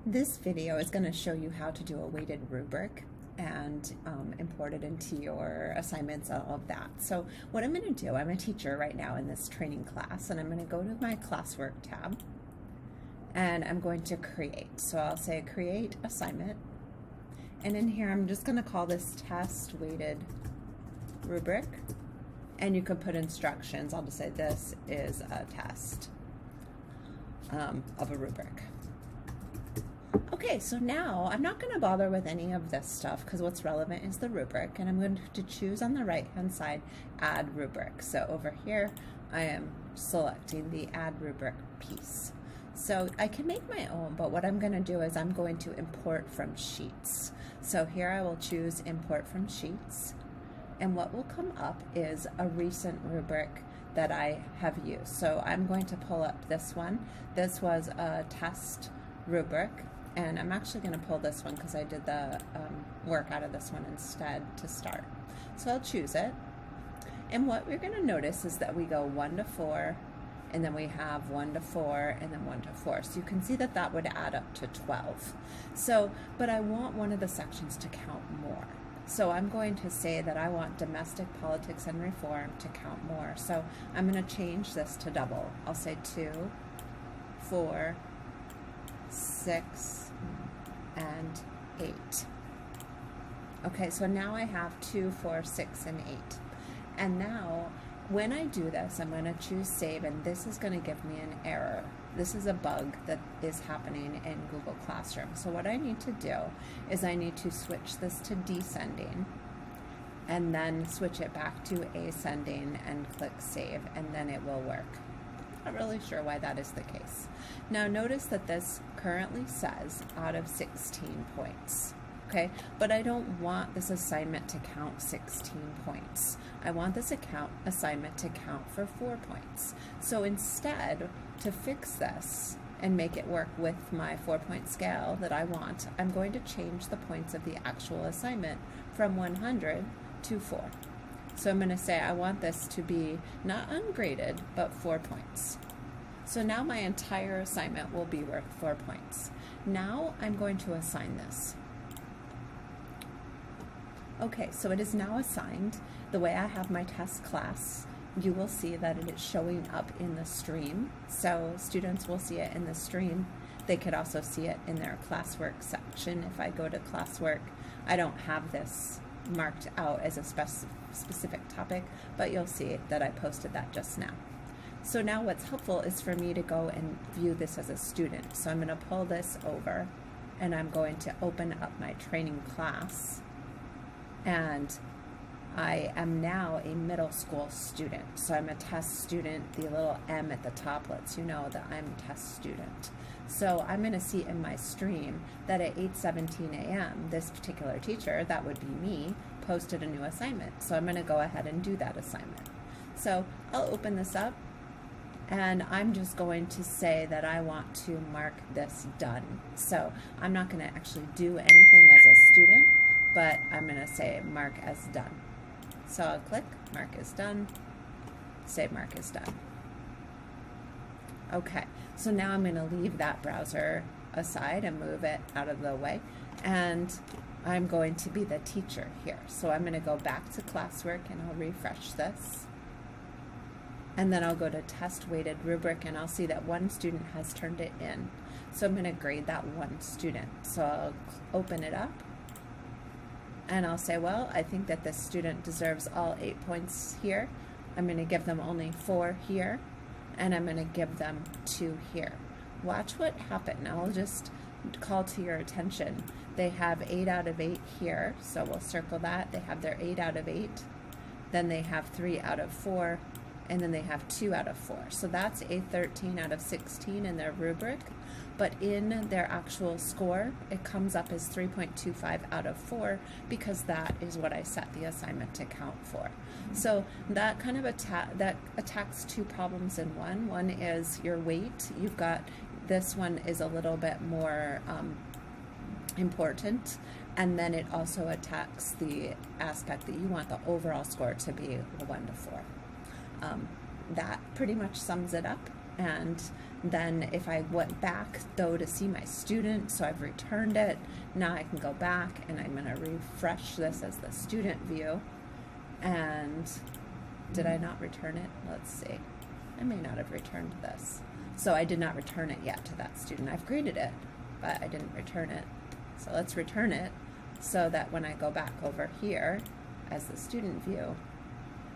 This video is going to show you how to do a weighted rubric and import it into your assignments and all of that. So what I'm going to do, I'm a teacher right now in this training class, and I'm going to go to my classwork tab and I'm going to create. So I'll say create assignment, and in here I'm just going to call this test weighted rubric, and you could put instructions. I'll just say this is a test of a rubric. Okay, so now I'm not going to bother with any of this stuff because what's relevant is the rubric, and I'm going to choose on the right hand side add rubric. So over here I am selecting the add rubric piece. So I can make my own, but what I'm going to do is I'm going to import from sheets. So here I will choose import from sheets, and what will come up is a recent rubric that I have used. So I'm going to pull up this one. This was a test rubric, and I'm actually going to pull this one because I did the work out of this one instead to start. So I'll choose it, and what we're going to notice is that we go 1 to 4, and then we have 1 to 4, and then 1 to 4. So you can see that that would add up to 12. So, but I want one of the sections to count more. So I'm going to say that I want domestic politics and reform to count more. So I'm going to change this to double. I'll say 2, 4, 6, and 8. Okay, so now I have 2, 4, 6, and 8. And now when I do this, I'm going to choose save, and this is going to give me an error. This is a bug that is happening in Google Classroom. So what I need to do is I need to switch this to descending, and then switch it back to ascending and click save, and then it will work. Not really sure why that is the case. Now notice that this currently says out of 16 points. Okay, but I don't want this assignment to count 16 points. I want this assignment to count for 4 points. So instead, to fix this and make it work with my 4-point scale that I want, I'm going to change the points of the actual assignment from 100 to 4. So I'm going to say I want this to be not ungraded, but 4 points. So now my entire assignment will be worth 4 points. Now I'm going to assign this. Okay, so it is now assigned. The way I have my test class, you will see that it is showing up in the stream. So students will see it in the stream. They could also see it in their classwork section. If I go to classwork, I don't have this marked out as a specific topic, but you'll see that I posted that just now. So now what's helpful is for me to go and view this as a student. So I'm going to pull this over, and I'm going to open up my training class, and I am now a middle school student. So I'm a test student. The little M at the top lets you know that I'm a test student. So I'm going to see in my stream that at 8:17 a.m. this particular teacher, that would be me, posted a new assignment. So I'm going to go ahead and do that assignment. So I'll open this up, and I'm just going to say that I want to mark this done. So I'm not going to actually do anything as a student, but I'm going to say mark as done. So I'll click mark as done, say mark as done. Okay, so now I'm going to leave that browser aside and move it out of the way, and I'm going to be the teacher here. So I'm going to go back to classwork, and I'll refresh this, and then I'll go to test weighted rubric, and I'll see that 1 student has turned it in. So I'm going to grade that 1 student. So I'll open it up, and I'll say, well, I think that this student deserves all 8 points here. I'm going to give them only 4 here, and I'm going to give them 2 here. Watch what happened. I'll just call to your attention. They have 8 out of 8 here, so we'll circle that. They have their 8 out of 8. Then they have 3 out of 4, and then they have 2 out of 4. So that's a 13 out of 16 in their rubric, but in their actual score, it comes up as 3.25 out of 4 because that is what I set the assignment to count for. So that kind of attacks 2 problems in one. One is your weight. You've got, this one is a little bit more important, and then it also attacks the aspect that you want the overall score to be 1 to 4. That pretty much sums it up. And then if I went back though to see my student, so I've returned it, now I can go back and I'm going to refresh this as the student view. And did I not return it? Let's see. I may not have returned this. So I did not return it yet to that student. I've graded it, but I didn't return it. So let's return it so that when I go back over here as the student view,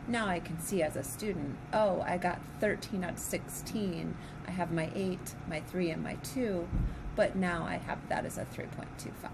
now I can see as a student, oh, I got 13 out of 16. I have my 8, my 3, and my 2, but now I have that as a 3.25.